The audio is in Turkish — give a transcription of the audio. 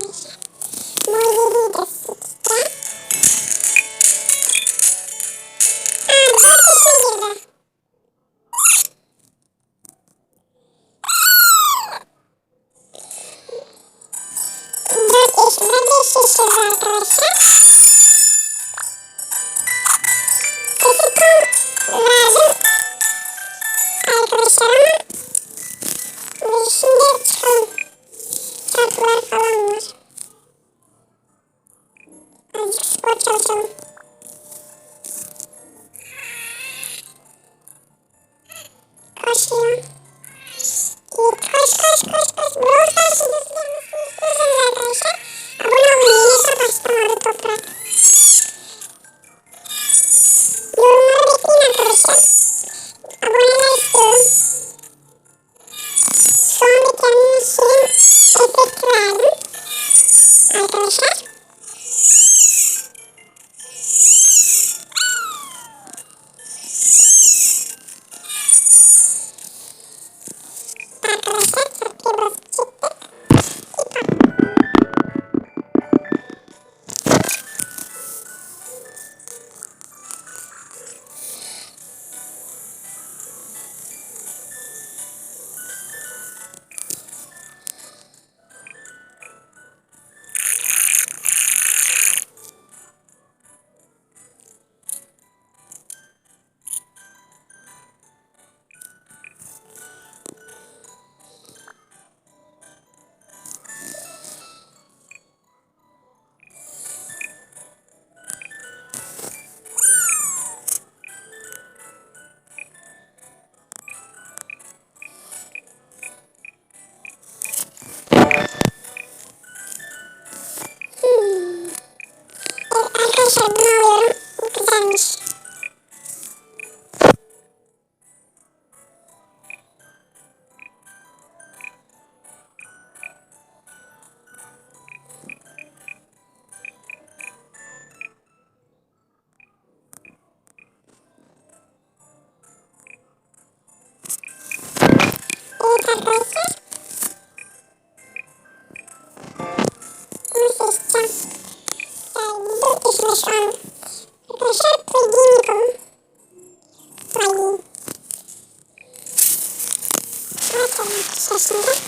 arkadaşlar. Mor 7'yi de sıkacağım. Aa 4 yaşına girdi. Dört yaşında 5 yaşında arkadaşlar. Sesi tam verdim arkadaşlar ama şimdi çıkalım. Çarpılar falan var. Azıcık spor çalışalım. Koş ya. Koş. Brawl Stars'ı nasıl yapmasını istiyorsanız arkadaşlar abone olun. Yeni hesap açtım orada toprak. Yorumları bekleyin arkadaşlar. Aboneler istiyorum. Şu anda kendime şirin efekt verdim arkadaşlar. Arkadaşlar çatıya basıp çıktık. Evet arkadaşlar bunu alıyorum. Bu güzelmiş. Evet arkadaşlar. Bunu seçeceğim. Yani 4 yaşında şu an. Arkadaşlar plugin yapalım. Plugin. Açalım şaşında.